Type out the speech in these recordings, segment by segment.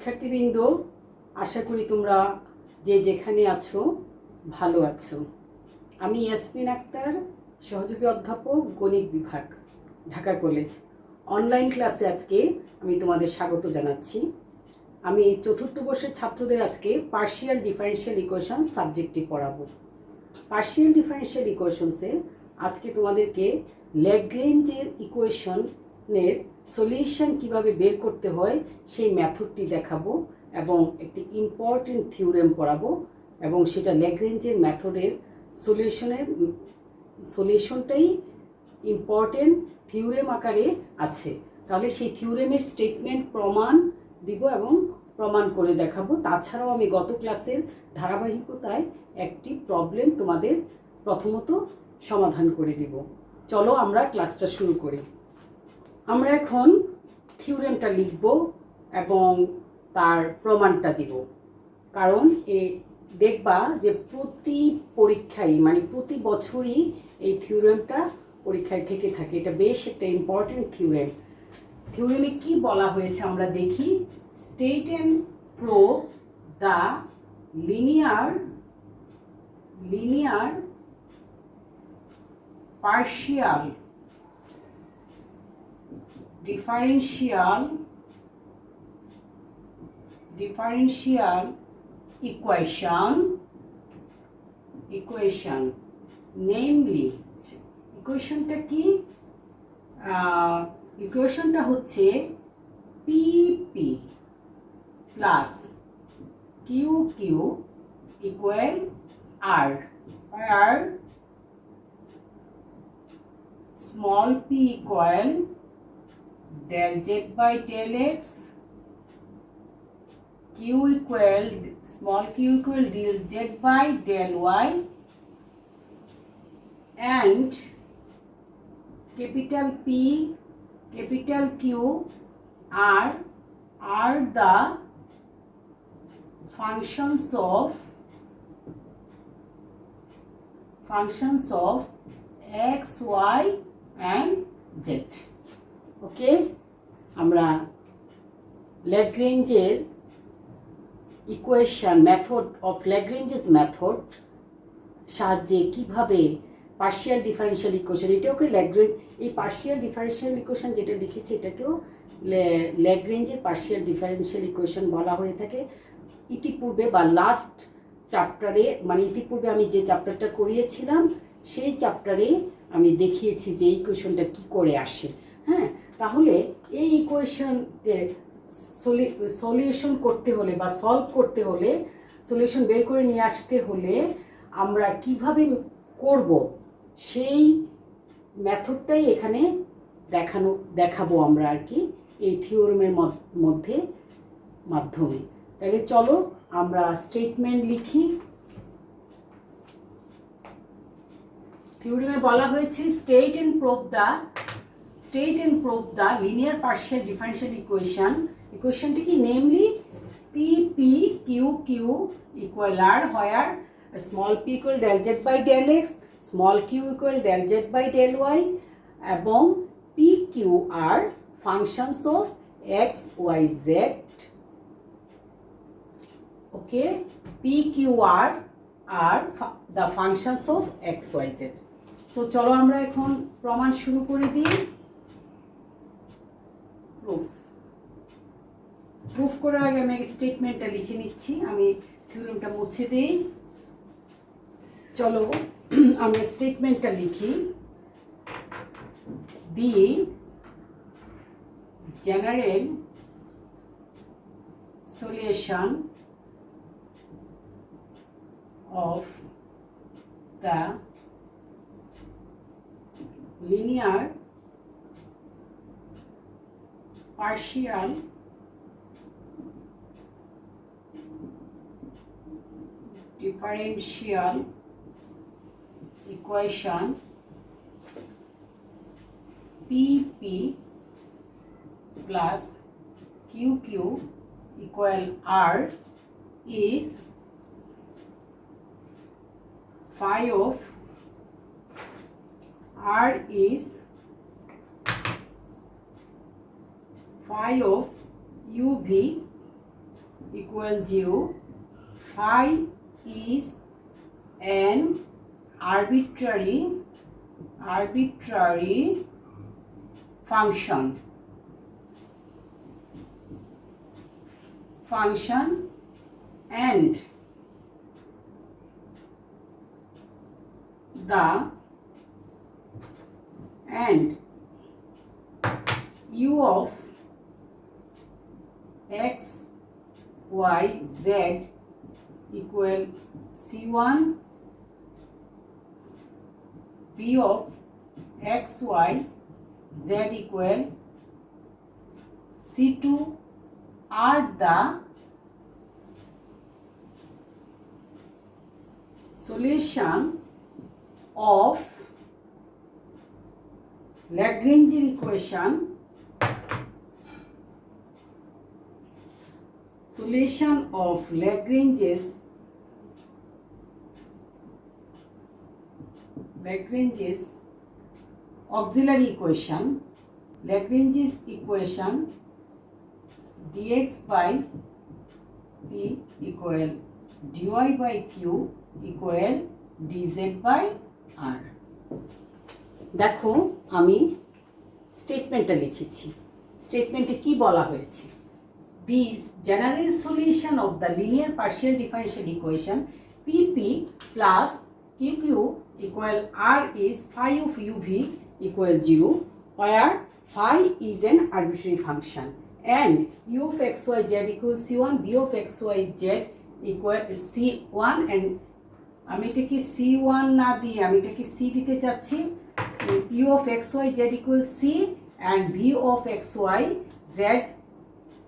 শিক্ষার্থীবৃন্দ, আশা করি তোমরা যে যেখানে আছো ভালো আছো। আমি ইয়াসমিন আক্তার, সহযোগী অধ্যাপক, গণিত বিভাগ, ঢাকা কলেজ। অনলাইন ক্লাসে আজকে আমি তোমাদের স্বাগত জানাচ্ছি। আমি চতুর্থ বর্ষের ছাত্রদের আজকে পার্শিয়াল ডিফারেনশিয়াল ইকুয়েশন সাবজেক্টটি পড়াবো। পার্শিয়াল ডিফারেনশিয়াল ইকুয়েশনসে আজকে তোমাদেরকে ল্যাগ্রেঞ্জের ইকুয়েশনের সলিউশন কিভাবে বের করতে হয় সেই মেথডটি দেখাবো এবং একটি ইম্পর্টেন্ট থিওরেম পড়াবো এবং সেটা ল্যাগ্রেঞ্জের মেথডের সলিউশনটাই ইম্পর্টেন্ট থিওরেম আকারে আছে। তাহলে সেই থিওরেমের স্টেটমেন্ট প্রমাণ দিব এবং প্রমাণ করে দেখাবো। তাছাড়াও আমি গত ক্লাসের ধারাবাহিকতায় একটি প্রবলেম তোমাদের প্রথমত সমাধান করে দিব। চলো আমরা ক্লাসটা শুরু করি। আমরা এখন থিওরেমটা লিখব এবং তার প্রমাণটা দিব। কারণ দেখবা যে প্রতি পরীক্ষায় প্রতি বছরই এই থিওরেমটা পরীক্ষায় থেকে থাকে। এটা বেশ একটা ইম্পর্টেন্ট থিওরেম। থিওরেমে কি বলা হয়েছে আমরা দেখি। State and prove the linear partial differential equation namely ইকুয়েশনটা কি? ইকুয়েশনটা হচ্ছে PP plus QQ equal R, where small p equal del z by del x, q equal small q equal del z by del y, and capital P, capital Q are the functions of x, y and z. ওকে, আমরা ল্যাগ্রেঞ্জের equation ল্যাগ্রেঞ্জেস method সাহায্যে কিভাবে partial differential equation, এটাকে এই partial differential equation যেটা লিখেছি এটাকেও ল্যাগ্রেঞ্জের partial differential equation বলা হয়ে থাকে। ইতিপূর্বে বা লাস্ট চ্যাপ্টারে ইতিপূর্বে আমি যে চ্যাপ্টারটা করিয়েছিলাম সেই চ্যাপ্টারে আমি দেখিয়েছি যে ইকুয়েশনটা কি করে আসে। হ্যাঁ, তাহলে এই ইকুয়েশনকে সলিউশন করতে হলে বা সলভ করতে হলে, সলিউশন বের করে নিয়ে আসতে হলে আমরা কিভাবে করব সেই মেথডটাই এখানে দেখাবো আমরা আর কি এই থিওরেমের মাধ্যমে। তাহলে চলো আমরা স্টেটমেন্ট লিখি। থিওরেমে বলা হয়েছে state and prove the linear partial differential ইকুয়েশনটি কি? Namely PP QQ equal R, where small p equal del z by del x, small q equal del z by del y, এবং PQ are functions of x, y, z. Okay, PQR are the functions of x, y, z. So চলো আমরা এখন প্রমাণ শুরু করে দিই। Proof করার আগে আমি স্টেটমেন্টটা লিখে নিচ্ছি। আমি থিওরেমটা মুছে দিই। চলো আমরা স্টেটমেন্টটা লিখি। The general solution of the linear partial differential equation PP plus QQ equal R is phi of R is phi of UV equal 0. Phi is an arbitrary function and u of x, y, z equal c1, p of x, y, z equal c2 are the solution of Lagrange equation. Solution of Lagrange's auxiliary equation, Lagrange's equation dx by p equal dy by q equal dz by r. দেখো আমি স্টেটমেন্টটা লিখেছি। স্টেটমেন্টে কি বলা হয়েছে? This general solution of the linear partial differential equation PP plus QQ equal R is phi of UV equal 0, where phi is an arbitrary function and U of XYZ equals C1, B of XYZ equal C1 and আমি এটাকে C1 না দিয়ে আমি এটাকে C দিতে চাচ্ছি। U of XYZ equals C and B of XYZ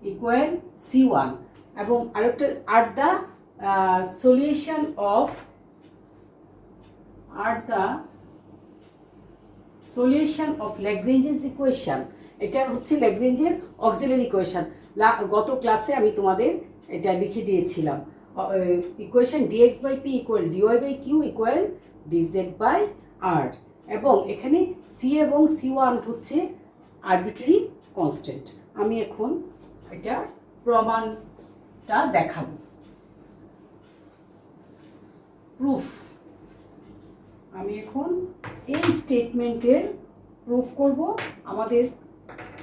equal C1 এবং আরেকটা are the solution of Lagrange's equation. এটা হচ্ছে ল্যাগ্রেঞ্জের অক্সিলারি ইকুয়েশন। গত ক্লাসে আমি তোমাদের এটা লিখে দিয়েছিলাম। Equation dx by p equal dy by q equal dz by r এবং এখানে c এবং c1 হচ্ছে আরবিট্রারি কনস্ট্যান্ট। আমি এখন এটা প্রমাণটা দেখাবো। প্রুফ আমি এখন এই স্টেটমেন্টের প্রুফ করব। আমাদের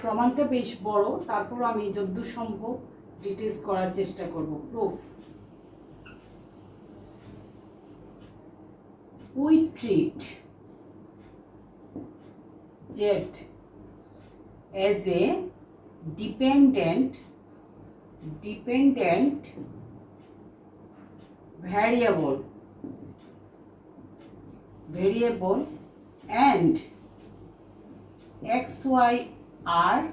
প্রমাণটা বেশ বড়, তারপর আমি যতদূর সম্ভব ডিটেলস করার চেষ্টা করব। Proof we treat z as a dependent variable and xy are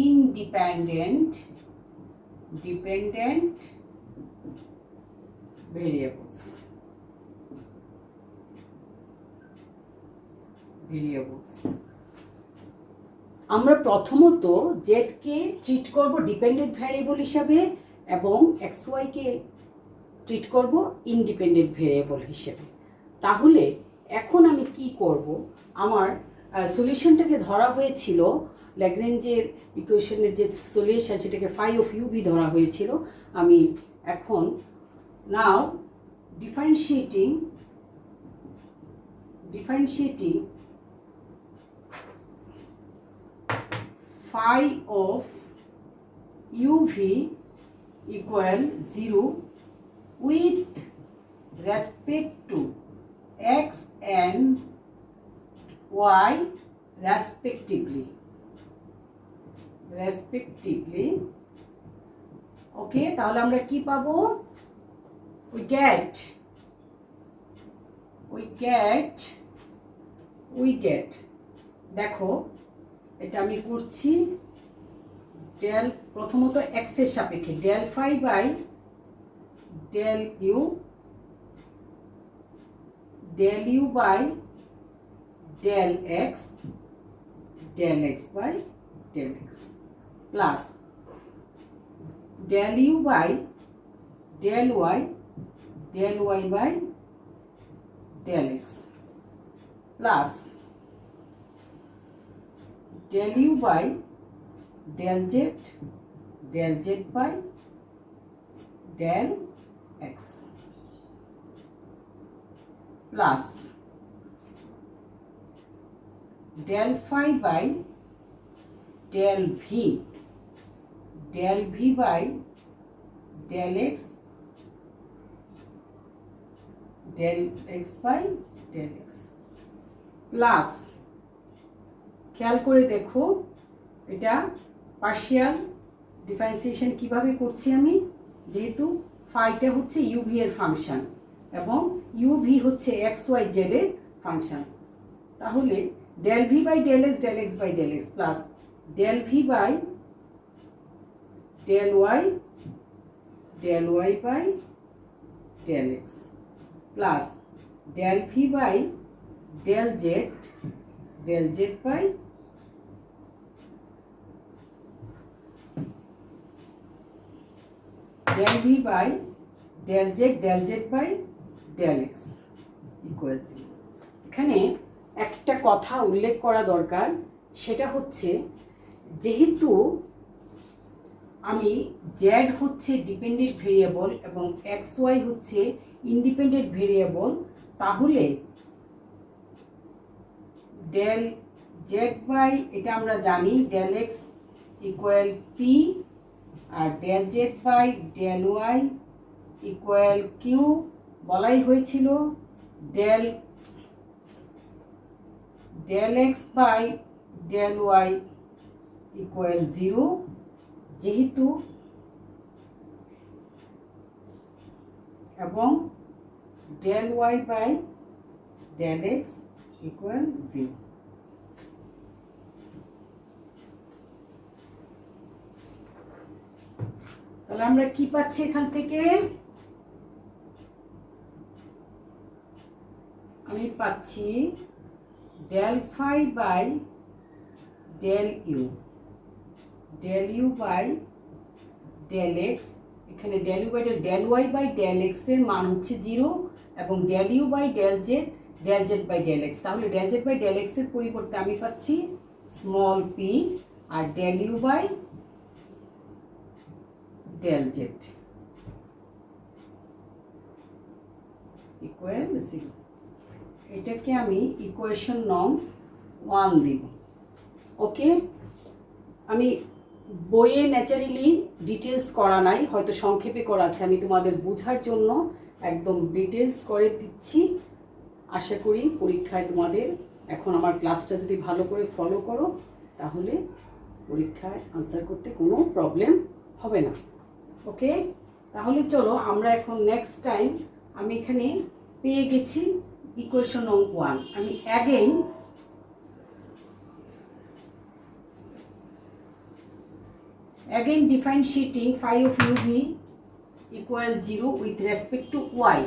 independent variables. আমরা প্রথমত জেড কে ট্রিট করব ডিপেন্ডেন্ট ভ্যারিয়েবল হিসাবে এবং এক্স ওয়াই কে ট্রিট করব ইন্ডিপেন্ডেন্ট ভ্যারিয়েবল হিসেবে। তাহলে এখন আমি কি করব? আমার সলিউশনটাকে ধরা হয়েছিল ল্যাগ্রেঞ্জের ইকুয়েশনের যে সলিউশন সেটাকে ফাই অফ ইউভি ধরা হয়েছিল। আমি এখন নাও differentiating phi of uv equal 0 with respect to x and y respectively. ওকে, তাহলে আমরা কি পাবো? we get দেখো এটা আমি করছি ডেল প্রথমত এক্স এর সাপেক্ষে del phi by del you by del x by del x plus del you by del Y by del x plus del u by del z by del x plus del phi by del v by del x by del x plus, খেয়াল করে দেখো এটা partial differentiation কিভাবে করছি আমি, যেহেতু ফাইটা হচ্ছে ইউভি এর ফাংশন এবং ইউভি হচ্ছে এক্স ওয়াই জেড এর ফাংশন, তাহলে del v by del x by del x plus del v by del Y by del x plus del v by del Z by del v by del Z by del x equal 0। এখানে একটা কথা উল্লেখ করা দরকার, সেটা হচ্ছে যেহেতু আমি জেড হচ্ছে ডিপেন্ডেন্ট ভেরিয়েবল এবং এক্স ওয়াই হচ্ছে ইন্ডিপেন্ডেন্ট ভেরিয়েবল, তাহলে ডেল জেড বাই এটা আমরা জানি ডেল এক্স ইকুয়াল পি আর del Z by del Y equal Q বলাই হয়েছিল, del x by del Y equal 0 যেহেতু, এবং del Y by del x equal 0। তাহলে আমরা কি পাচ্ছি এখান থেকে, আমি পাচ্ছি del phi by del you by del X, এখানে del you by del Y by del x এর মান হচ্ছে 0 এবং del you by del Z by del x, তাহলে del Z by del x এর পরিবর্তে আমি পাচ্ছি স্মল পি আর del you by del z equal 0। এটাকে আমি ইকুয়েশন নং 1 দিব। ওকে, আমি বইয়ে ন্যাচারালি ডিটেলস করা নাই, হয়তো সংক্ষেপে করা আছে, আমি তোমাদের বোঝার জন্য একদম ডিটেলস করে দিচ্ছি। আশা করি পরীক্ষায় তোমাদের এখন আমার ক্লাসটা যদি ভালো করে ফলো করো তাহলে পরীক্ষায় আনসার করতে কোনো প্রবলেম হবে না। ওকে, তাহলে চলো আমরা এখন নেক্সট টাইম, আমি এখানে পেয়ে গেছি ইকুয়েশন নং 1, আমি again differentiating phi of uv equal 0 with respect to y,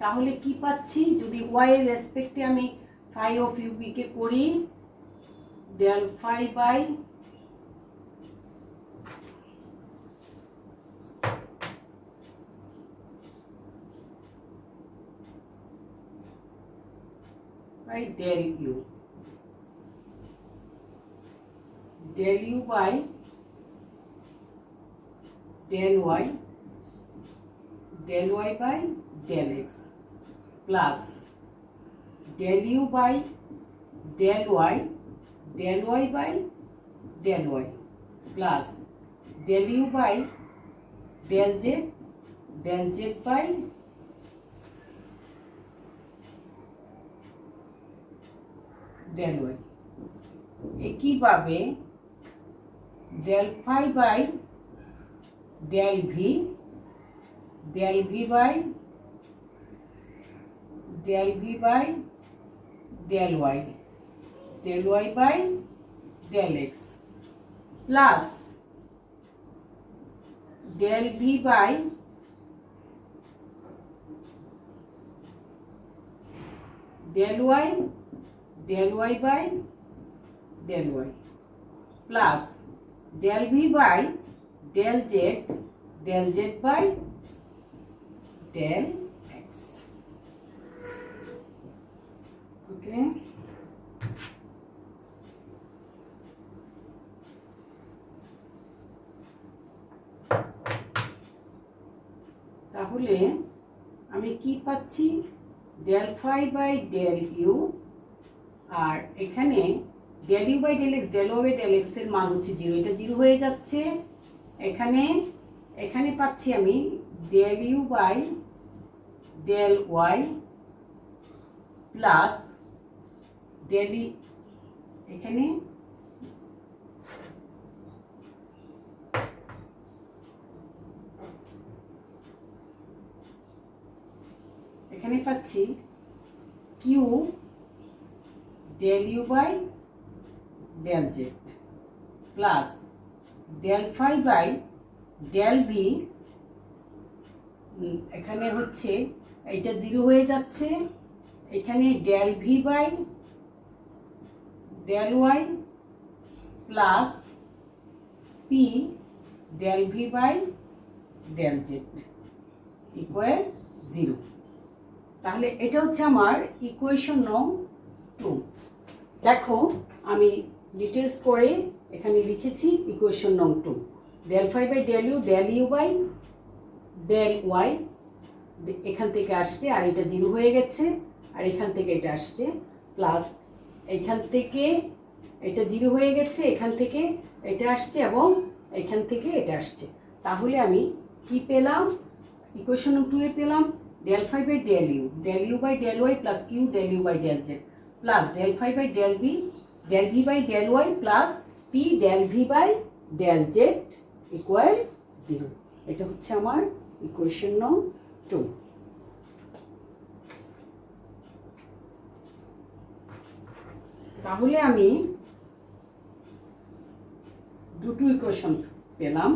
তাহলে কি পাচ্ছি, যদি y এর রেসপেক্টে আমি phi of uv কে করি del phi by del u by del y by del x plus del u by del y by del y plus del u by del z by del y, একইভাবে del phi by del v by del y by del x plus del v by del y by del y plus del v by del z by del x. Okay. তাহলে আমি কি পাচ্ছি, del phi by del u, আর এখানে del you by del x, del Y by del x এর মান হচ্ছে 0, এটা 0 হয়ে যাচ্ছে। এখানে এখানে পাচ্ছি আমি del you by del y plus del e, এখানে এখানে পাচ্ছি q del you by del z plus del phi by del v, এখানে হচ্ছে এটা 0 হয়ে যাচ্ছে। এখানে del v by del y plus p del v by del z equal 0। তাহলে এটা হচ্ছে আমার ইকুয়েশন নং 2। দেখো আমি ডিটেলস করে এখানে লিখেছি ইকুয়েশন নং 2, del phi by del you by del y, এখান থেকে আসছে আর এটা 0 হয়ে গেছে, আর এখান থেকে এটা আসছে প্লাস এখান থেকে এটা 0 হয়ে গেছে, এখান থেকে এটা আসছে এবং এখান থেকে এটা আসছে। তাহলে আমি কি পেলাম, ইকুয়েশন নং 2 এ পেলাম del phi by del you by del y plus q del you by del z plus del phi by del v by del y plus p del v by del z equal 0। এটা হচ্ছে আমার equation নং 2। তাহলে আমি দুটো equation পেলাম।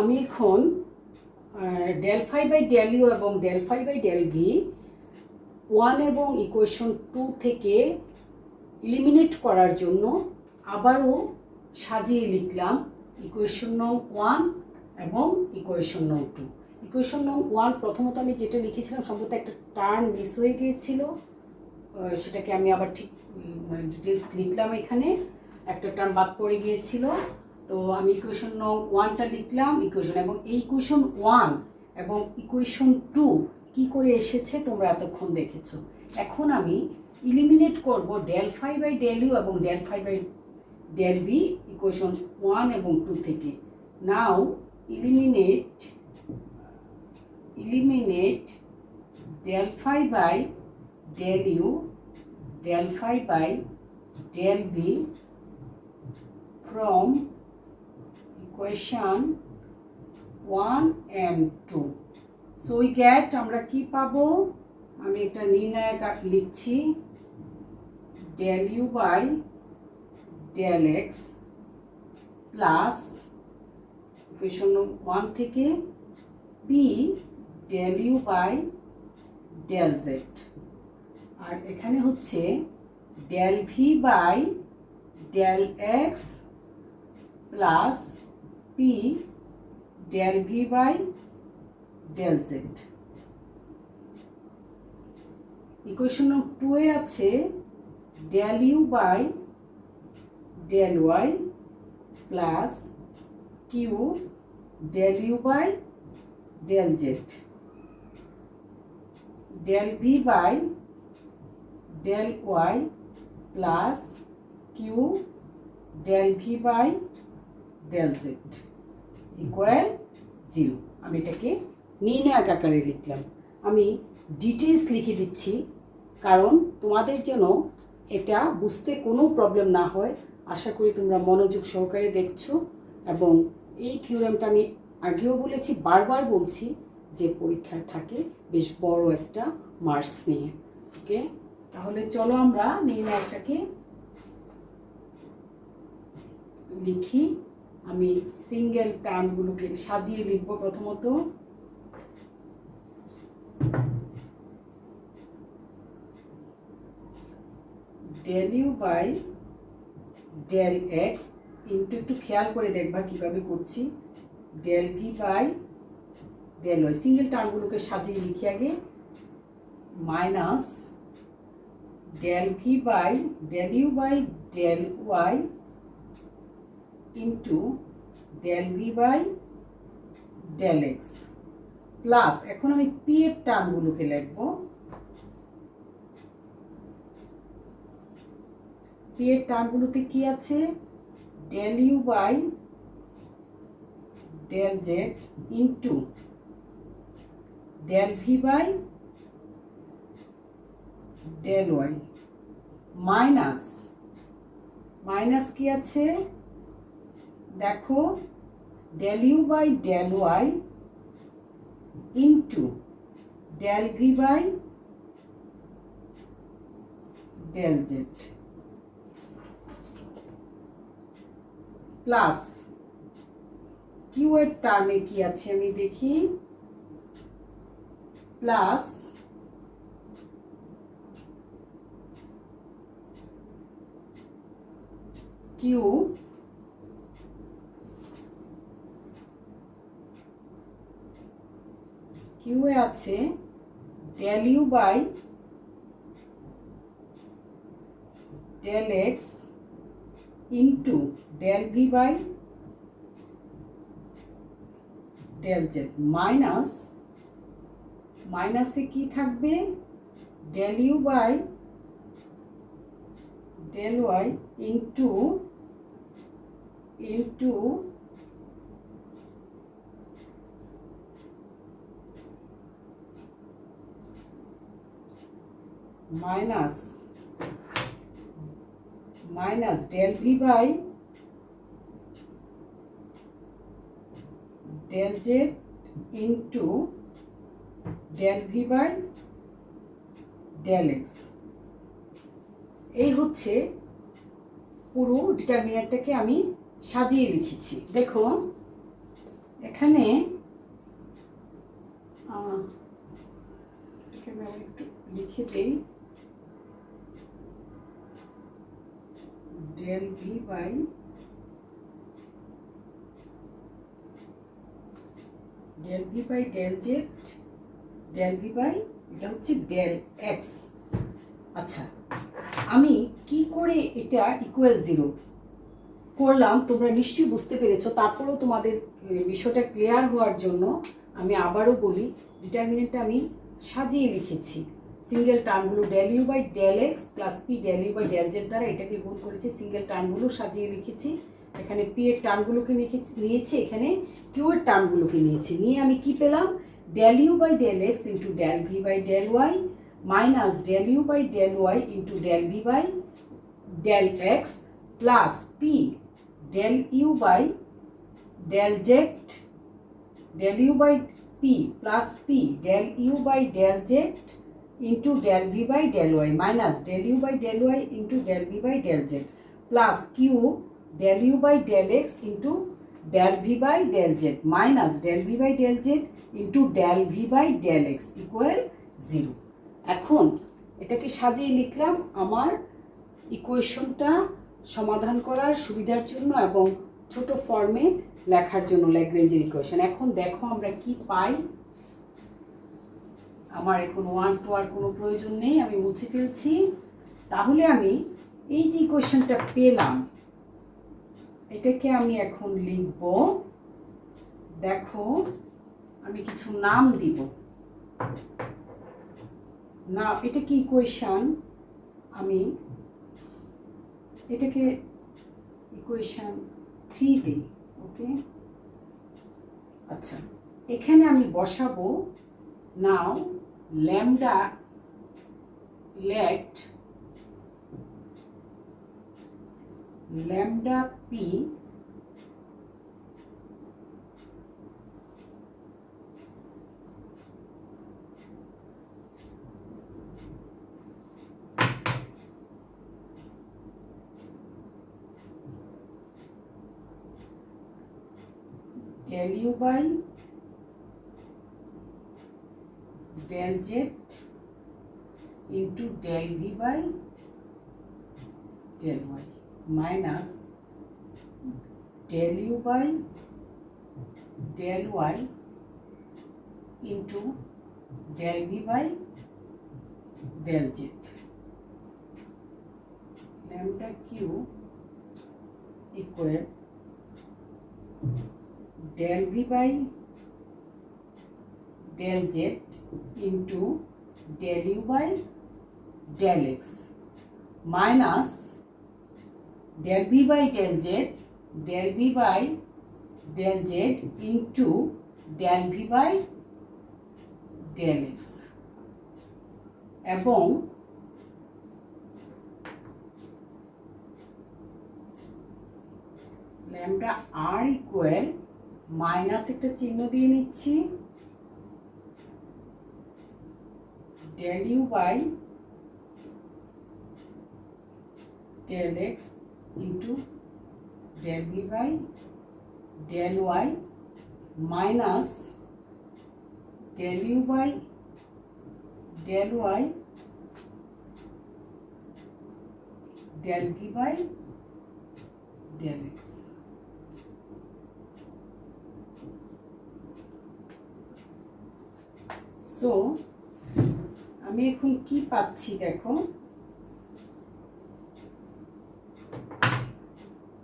আমি এখন del phi by del u এবং del phi by del v 1 এবং ইকুয়েশন 2 থেকে এলিমিনেট করার জন্য আবারও সাজিয়ে লিখলাম ইকুয়েশন নং 1 এবং ইকুয়েশন নং 2। ইকুয়েশন নং 1 প্রথমত আমি যেটা লিখেছিলাম সম্ভবত একটা টার্ম মিস হয়ে গিয়েছিল, সেটাকে আমি আবার ঠিক ডিটেলস লিখলাম, এখানে একটা টার্ম বাদ পড়ে গিয়েছিল। তো আমি ইকুয়েশন নং 1টা লিখলাম ইকুয়েশন, এবং এই ইকুয়েশন 1 এবং ইকুয়েশন 2 কি করে এসেছে তোমরা এতক্ষণ দেখেছো। এখন আমি ইলিমিনেট করব del phi by del u এবং del phi by del v equation 1 এবং 2 থেকে। Now eliminate del phi by del u, del phi by del v from equation 1 and 2. So we get আমরা কি পাবো, আমি এটা নির্ণায়ক লিখছি del you by del x plus equation 1 থেকে p del you by del z, আর এখানে হচ্ছে del v by del x plus p del v by del z. Equation 2 এ আছে del you by del y plus q del you by del z, del v by del y plus q del v by del z equal 0। আমি এটাকে নির্ণায়ক আকারে লিখলাম। আমি details লিখে দিচ্ছি কারণ তোমাদের যেন এটা বুঝতে কোনো প্রবলেম না হয়। আশা করি তোমরা মনোযোগ সহকারে দেখছো, এবং এই থিওরেমটা আমি আগেও বলেছি, বারবার বলছি যে পরীক্ষায় থাকে বেশ বড় একটা মার্কস নিয়ে। ওকে, তাহলে চলো আমরা নির্ণায়কটাকে লিখি। আমি সিঙ্গেল টার্মগুলোকে সাজিয়ে লিখব। প্রথমত del you by del x into, একটু খেয়াল করে দেখবা কিভাবে করছি, del v by del y, single টার্মগুলোকে সাজিয়ে লিখি আগে, minus del v by del you by del y into del v by del x plus, এখন আমি পি এর টার্মগুলোকে লিখব। পি এর টার্মগুলোতে কি আছে? Del you by del z into del v by del y minus, minus কি আছে দেখো, del you by del y into del v by del z plus q এর টার্মে কি আছে আমি দেখি, প্লাস কিউ কিউয়ে আছে del you by del x into del v by del z minus, মাইনাসে কি থাকবে, del you by del y into into minus minus del v by del z into del v by del x. এই হচ্ছে পুরো ডিটারমিনারটাকে আমি সাজিয়ে লিখেছি। দেখো এখানে একটু লিখে দেই, del v by del v by del z, del v by এটা হচ্ছে ডেল এক্স। আচ্ছা, আমি কি করে এটা ইকুয়াল জিরো করলাম তোমরা নিশ্চয়ই বুঝতে পেরেছো। তারপরেও তোমাদের বিষয়টা ক্লিয়ার হওয়ার জন্য আমি আবারও বলি, ডিটারমিনেন্টটা আমি সাজিয়ে লিখেছি। সিঙ্গেল টার্মগুলো del you by del x plus p del you by del z দ্বারা এটাকে গুণ করেছি, সিঙ্গেল টার্মগুলো সাজিয়ে লিখেছি। এখানে পি এর টার্মগুলোকে নিয়েছি, এখানে কিউ এর টার্মগুলোকে নিয়েছি, নিয়ে আমি কি পেলাম, del you by del x into del v by del y minus del you by del y into del v by del x plus p del you by del z, del you by p plus p del you by del z into del v by del y minus del you by del y into del v by del z plus q del you by del x into del v by del z minus del v by del z into del v by del x equal zero. এখন এটাকে সাজিয়ে লিখলাম আমার ইকুয়েশনটা সমাধান করার সুবিধার জন্য এবং ছোট ফর্মে লেখার জন্য, ল্যাগ্রেঞ্জের ইকুয়েশন। এখন দেখো আমরা কি পাই। আমার এখন ওয়ান টু আর কোনো প্রয়োজন নেই, আমি মুছে ফেলছি। তাহলে আমি এই যে ইকুয়েশনটা পেলাম এটাকে আমি এখন লিখব, দেখো আমি কিছু নাম দিব না, এটা কি ইকুয়েশন, আমি এটাকে ইকুয়েশন 3 দিই। ওকে, আচ্ছা এখানে আমি বসাবো now lambda let lambda p del u by del z into del v by del y minus del u by del y into del v by del z lambda q equal del v by del z into del u by del x minus del b by del z into del v by del x এবং lambda আর equal minus একটা চিহ্ন দিয়ে নিচ্ছি del u by del x into del v by del y minus del u by del y del v by del x so আমি এখন কি পাচ্ছি দেখো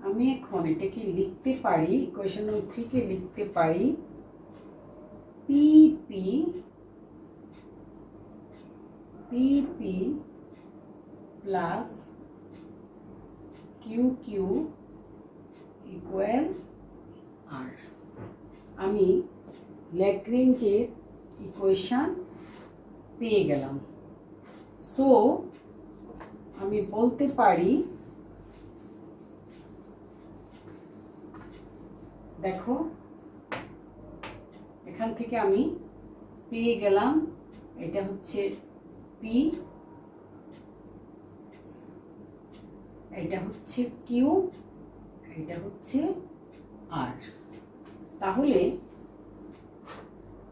আমি এখন এটাকে লিখতে পারি ইকুয়েশন নম্বর 3 কে লিখতে পারি PP plus QQ equal R আমি ল্যাগ্রেঞ্জের ইকুয়েশন পেয়ে গেলাম সো আমি বলতে পারি দেখো এখান থেকে আমি পেয়ে গেলাম এটা হচ্ছে P এটা হচ্ছে Q এটা হচ্ছে R তাহলে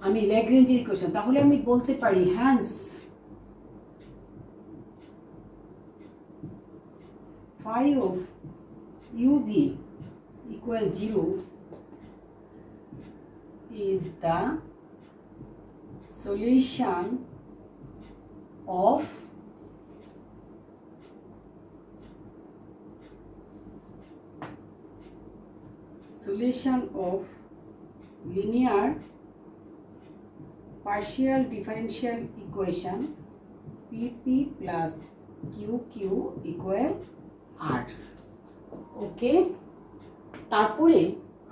আমি ল্যাগ্রেঞ্জের ইকুয়েশন তাহলে আমি বলতে পারি hence phi of UV equal 0 is the solution of linear partial differential equation PP plus QQ equal R ওকে তারপরে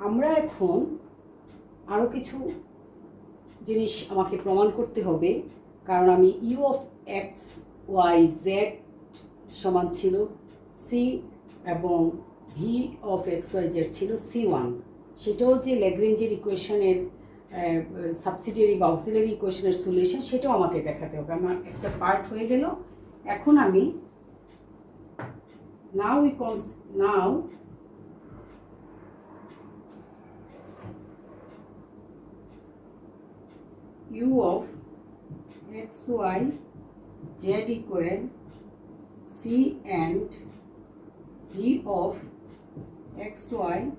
আমরা এখন আরো কিছু জিনিস আমাকে প্রমাণ করতে হবে কারণ আমি u of x y z সমান ছিল c এবং v of x y z ছিল c1 সেটাও যে ল্যাগ্রেঞ্জের ইকুয়েশনের সাবসিডিয়ারি বা অক্সিলারি ইকুয়েশনের সলিউশন সেটাও আমাকে দেখাতে হবে আমার একটা পার্ট হয়ে গেল এখন আমি now u of x y z equal c and v of x y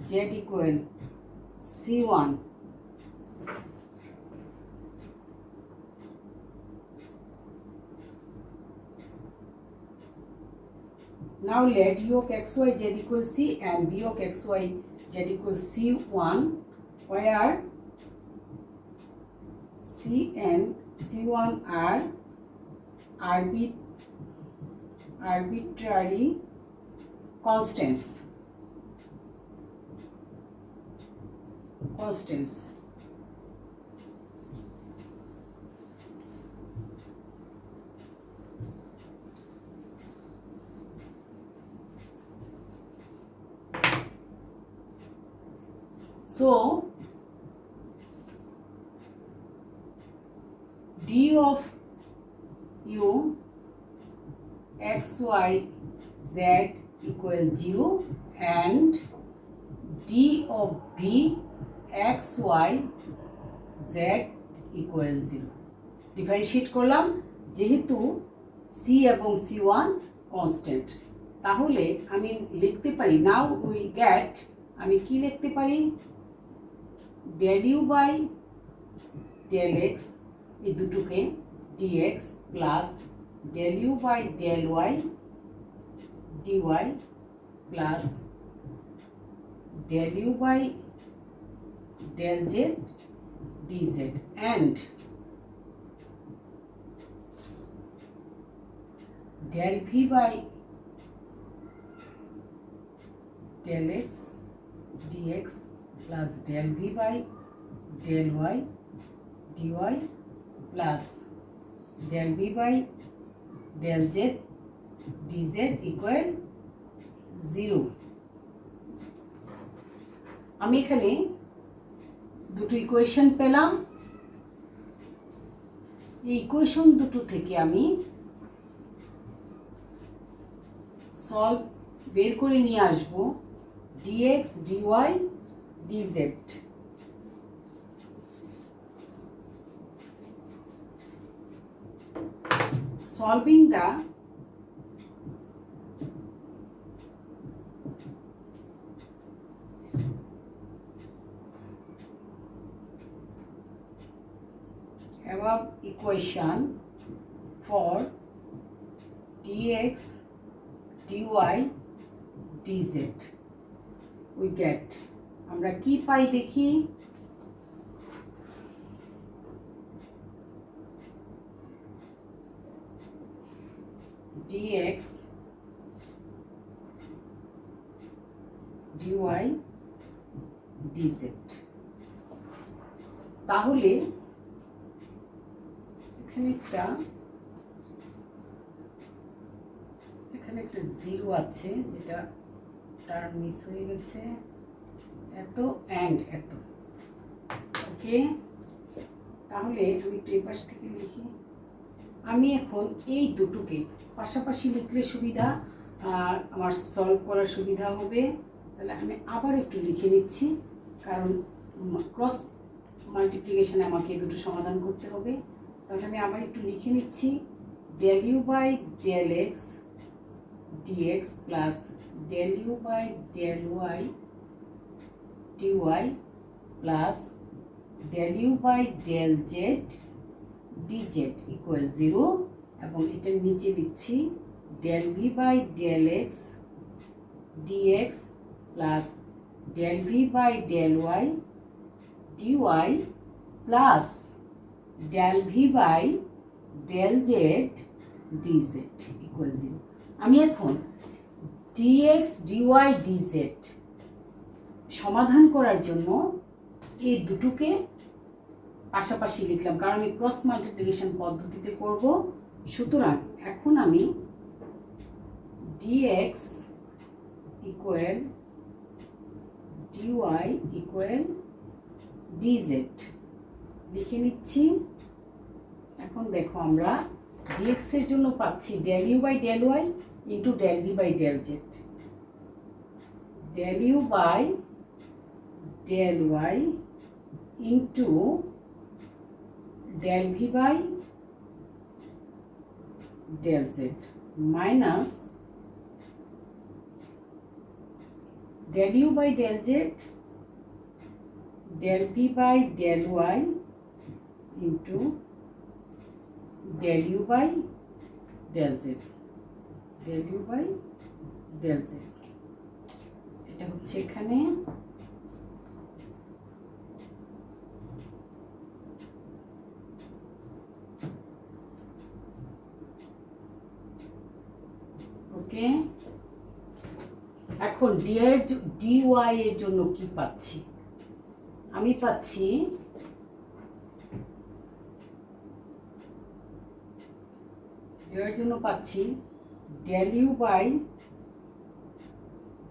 z equal c1 now let u of x y z equals c and v of x y z equals c1 where c and c1 are arbitrary constants so d of u x y z equal 0 and d of v x y z equal 0 differentiate করলাম যেহেতু c এবং c1 constant তাহলে আমি লিখতে পারি now we get আমি কি লিখতে পারি del u by del x এই দুটোকে dx plus del u by del y dy plus del u by del z dz and del v by del x dx plus del v by del y dy plus del v by del z dz equal 0। আমি এখানে দুটো equation পেলাম। এই equation দুটো থেকে আমি solve বের করে নিয়ে আসবো dx dy dz। solving the above equation for dx dy dz we get আমরা কি পাই দেখি। dx dy dz তাহলে এখানে একটা জিরো আছে, যেটা টার্ম মিস হয়ে গেছে, এত অ্যান্ড এত। ওকে, তাহলে আমি একটু এপাশ থেকে লিখি। আমি এখন এই দুটোকে পাশাপাশি লিখলে সুবিধা, আমার সলভ করার সুবিধা হবে। তাহলে আমি আবার একটু লিখে নিচ্ছি, কারণ ক্রস মাল্টিপ্লিকেশনে আমাকে দুটো সমাধান করতে হবে। তাহলে আমি আবার একটু লিখে নিচ্ছি del u by del x dx plus del u by del y dy plus del u by del z dz equal 0 এবং এটার নিচে লিখছি del v by del x dx plus del v by del y dy plus del v by del z dz equal 0। আমি এখন dx dy dz সমাধান করার জন্য এই দুটোকে পাশাপাশি লিখলাম, কারণ আমি ক্রস মাল্টিপ্লিকেশন পদ্ধতিতে করব। সুতরাং এখন আমি dx equal dy equal dz লিখে নিচ্ছি। এখন দেখো আমরা dx এর জন্য পাচ্ছি del u by del y into del v by del z, del u by del y into del v by del z minus del u by del z del v by del y into del u by del z, del u by del z। এটা হচ্ছে এখানে ওকে। এখন dy এর জন্য কি পাচ্ছি? আমি পাচ্ছি এর জন্য পাচ্ছি del u by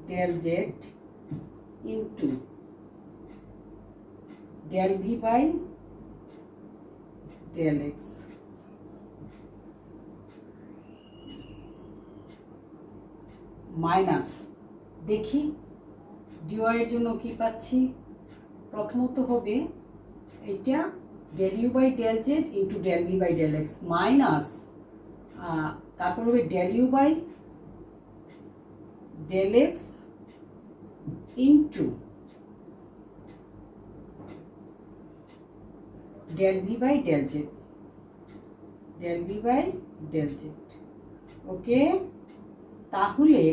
del z into del v by del x minus, দেখি dy এর জন্য কি পাচ্ছি। প্রথমত হবে এটা del u by del z into del v by del x minus, তারপর হবে del u by del x into del v by del z, del v by del z। ওকে, তাহলে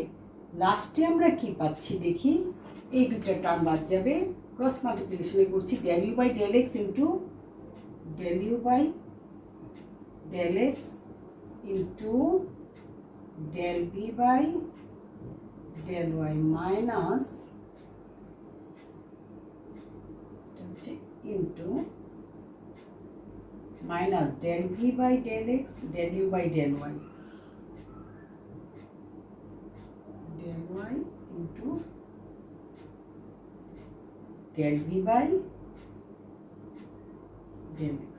লাস্টে আমরা কি পাচ্ছি দেখি। এই দুটো টার্ম বাদ যাবে, ক্রস মাল্টিপ্লিকেশনে করছি del u by del x into del u by del x into del b by del y minus into minus del v by del x del u by del y into del v by del x।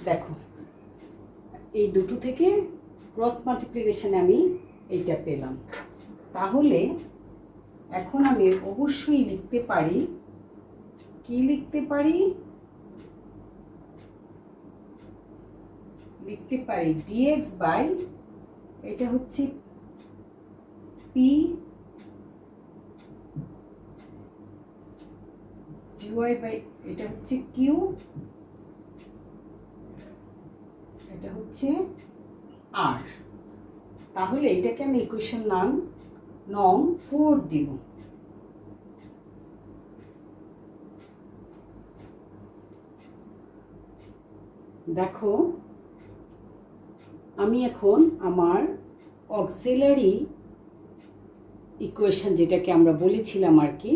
দেখো এই দুটো থেকে cross মাল্টিপ্লিকেশনে আমি এইটা পেলাম। তাহলে এখন আমি অবশ্যই লিখতে পারি, কি লিখতে পারি, লিখতে পারি dx বাই এটা হচ্ছে p dy বাই এটা হচ্ছে q, এটা হচ্ছে r। তাহলে এটাকে আমি ইকুয়েশন নং 4 দিব। দেখো আমি এখন আমার অক্সিলারি ইকুয়েশন যেটাকে আমরা বলেছিলাম আর কি,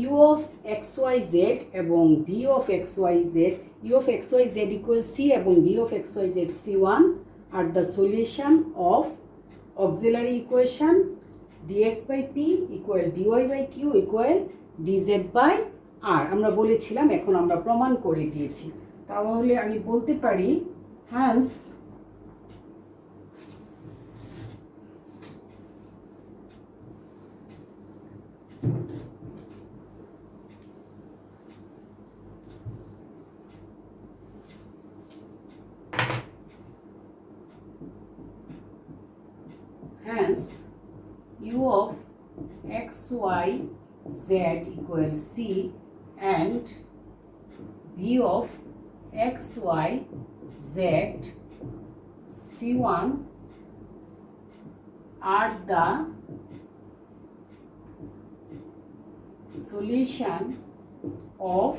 u of xyz এবং v of xyz, u of xyz equals c এবং v of xyz c1 are the solution of auxiliary equation dx by p equal dy by q equal dz by r আমরা বলেছিলাম, এখন আমরা প্রমাণ করে দিয়েছি। তাহলে আমি বলতে পারি hence u of x y z equals c and v of x y z c1 are the solution of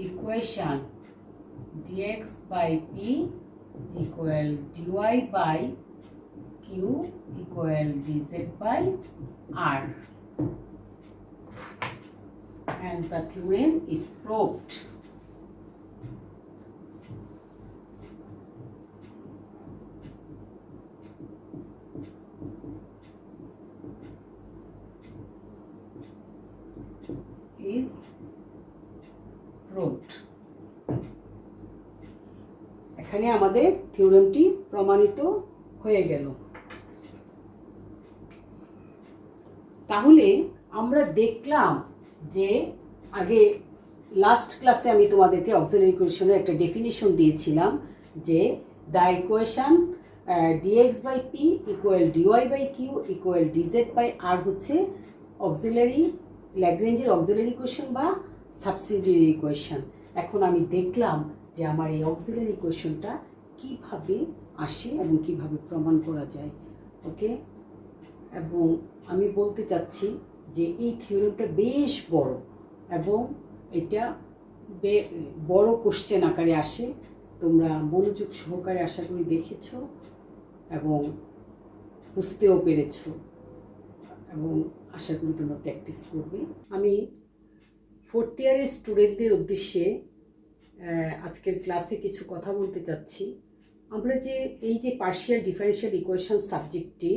equation dx by p equal dy by q equal dz by r. Hence the theorem is proved. Is proved. এখানে আমাদের থিওরেমটি প্রমাণিত হয়ে গেল। তাহলে আমরা দেখলাম যে আগে লাস্ট ক্লাসে আমি তোমাদেরকে অক্সিলারি ইকুয়েশনের একটা ডেফিনিশন দিয়েছিলাম যে the equation dx by p equal dy by q equal dz by r হচ্ছে অক্সিলারি ল্যাগ্রেঞ্জের অক্সিলারি ইকুয়েশন বা সাবসিডিয়ারি ইকুয়েশন। এখন আমি দেখলাম যে আমার এই অক্সিলারি ইকুয়েশনটা কীভাবে আসে এবং কীভাবে প্রমাণ করা যায়। ওকে, এবং আমি বলতে চাচ্ছি যে এই থিওরেমটা বেশ বড় এবং এটা বড় কোশ্চেন আকারে আসে। তোমরা মনোযোগ সহকারে আশা করি দেখেছ এবং বুঝতেও পেরেছ এবং আশা করি তোমরা প্র্যাকটিস করবে। আমি 4th ইয়ারের স্টুডেন্টদের উদ্দেশ্যে আজকের ক্লাসে কিছু কথা বলতে চাচ্ছি। আমরা যে এই যে পার্শিয়াল ডিফারেনশিয়াল ইকুয়েশন সাবজেক্টটি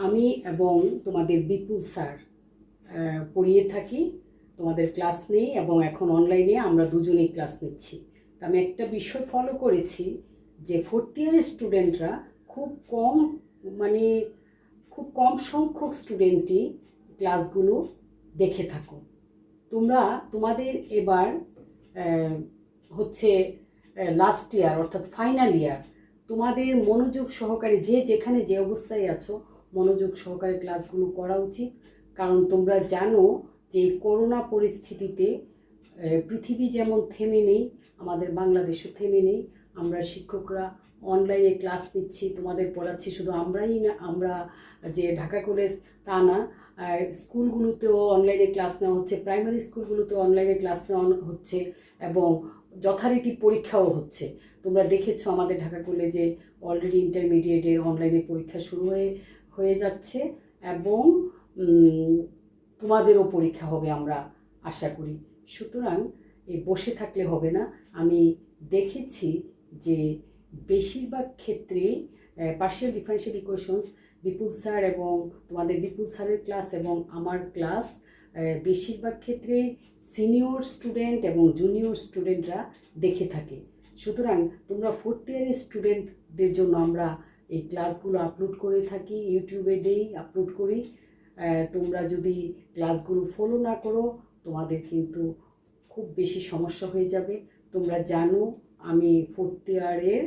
আমি এবং তোমাদের বিপুল স্যার পড়িয়ে থাকি, তোমাদের ক্লাস নেই এবং এখন অনলাইনে আমরা দুজনেই ক্লাস নিচ্ছি। তা আমি একটা বিষয় ফলো করেছি যে 4th ইয়ারের স্টুডেন্টরা খুব কম সংখ্যক স্টুডেন্টই ক্লাসগুলো দেখে থাকো। তোমাদের এবার হচ্ছে লাস্ট ইয়ার অর্থাৎ ফাইনাল ইয়ার, তোমাদের মনোযোগ সহকারে যেখানে যে অবস্থায় আছো মনোযোগ সহকারে ক্লাসগুলো করা উচিত। কারণ তোমরা জানো যে করোনা পরিস্থিতিতে পৃথিবী যেমন থেমে নেই, আমাদের বাংলাদেশও থেমে নেই। আমরা শিক্ষকরা অনলাইনে ক্লাস নিচ্ছি, তোমাদের পড়াচ্ছি, শুধু আমরাই না, আমরা যে ঢাকা কলেজ তা না, স্কুলগুলোতেও অনলাইনে ক্লাস নেওয়া হচ্ছে, প্রাইমারি স্কুলগুলোতেও অনলাইনে ক্লাস নেওয়া হচ্ছে এবং যথারীতি পরীক্ষাও হচ্ছে। তোমরা দেখেছো আমাদের ঢাকা কলেজে অলরেডি ইন্টারমিডিয়েটের অনলাইনে পরীক্ষা শুরু হয়ে যাচ্ছে এবং তোমাদেরও পরীক্ষা হবে আমরা আশা করি। সুতরাং এই বসে থাকলে হবে না। আমি দেখেছি যে বেশিরভাগ ক্ষেত্রে পার্শিয়াল ডিফারেনশিয়াল ইকুয়েশনস বিপুল স্যার এবং তোমাদের বিপুল স্যারের ক্লাস এবং আমার ক্লাস বেশিরভাগ ক্ষেত্রে সিনিয়র স্টুডেন্ট এবং জুনিয়র স্টুডেন্টরা দেখে থাকে। সুতরাং তোমরা ফোর্থ ইয়ারের স্টুডেন্টদের জন্য আমরা এই ক্লাসগুলো আপলোড করে থাকি, ইউটিউবে দেই, আপলোড করি। তোমরা যদি ক্লাসগুলো ফলো না করো তোমাদের কিন্তু খুব বেশি সমস্যা হয়ে যাবে। তোমরা জানো আমি ফোর্থ ইয়ারের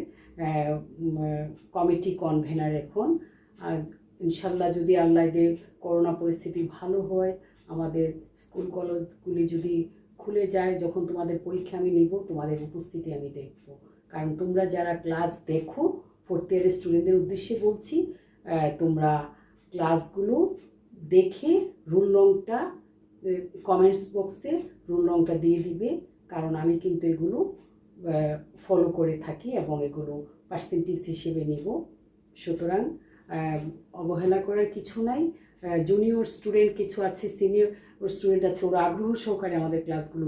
কমিটি কনভেনার এখন। ইনশাল্লাহ যদি আল্লাহ দে করোনা পরিস্থিতি ভালো হয়, আমাদের স্কুল কলেজগুলি যদি খুলে যায়, যখন তোমাদের পরীক্ষা আমি নিব তোমাদের উপস্থিতি আমি দেখব। কারণ তোমরা যারা ক্লাস দেখো, ফোর্থ ইয়ারের স্টুডেন্টদের উদ্দেশ্যে বলছি, তোমরা ক্লাসগুলো দেখে রুল রংটা কমেন্টস বক্সে রুল রংটা দিয়ে দিবে, কারণ আমি কিন্তু এগুলো ফলো করে থাকি এবং এগুলো পার্সেন্টেজ হিসেবে নিব। সুতরাং অবহেলা করার কিছু নাই। জুনিয়র স্টুডেন্ট কিছু আছে, সিনিয়র স্টুডেন্ট আছে, ওরা আগ্রহ সহকারে আমাদের ক্লাসগুলো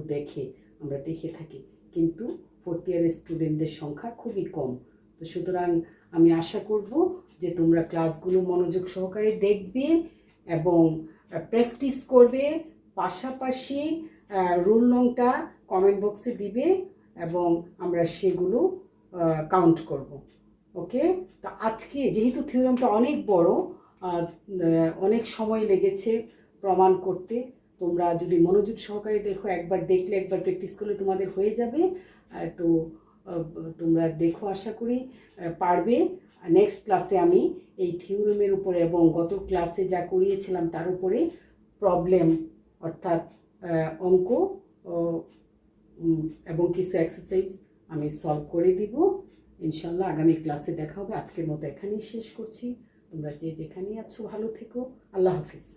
আমরা দেখে থাকি, কিন্তু ফোর্থ ইয়ারের স্টুডেন্টদের সংখ্যা খুবই কম। তো সুতরাং আমি আশা করব যে তোমরা ক্লাসগুলো মনোযোগ সহকারে দেখবে এবং প্র্যাকটিস করবে, পাশাপাশি রুল নংটা কমেন্ট বক্সে দিবে এবং আমরা সেগুলো কাউন্ট করব। ওকে, তো আজকে যেহেতু থিওরামটা অনেক বড়, অনেক সময় লেগেছে প্রমাণ করতে, তোমরা যদি মনোযোগ সহকারে দেখো, একবার দেখলে একবার প্র্যাকটিস করলে তোমাদের হয়ে যাবে। তো তোমরা দেখো, আশা করি পারবে। নেক্সট ক্লাসে আমি এই থিওরামের উপরে এবং গত ক্লাসে যা করিয়েছিলাম তার উপরে প্রবলেম অর্থাৎ অঙ্ক এবং কিছু এক্সারসাইজ আমি সলভ করে দিব ইনশাল্লাহ। আগামী ক্লাসে দেখা হবে। আজকের মতো এখানেই শেষ করছি। তোমরা যে যেখানেই আছো ভালো থেকো। আল্লাহ হাফিজ।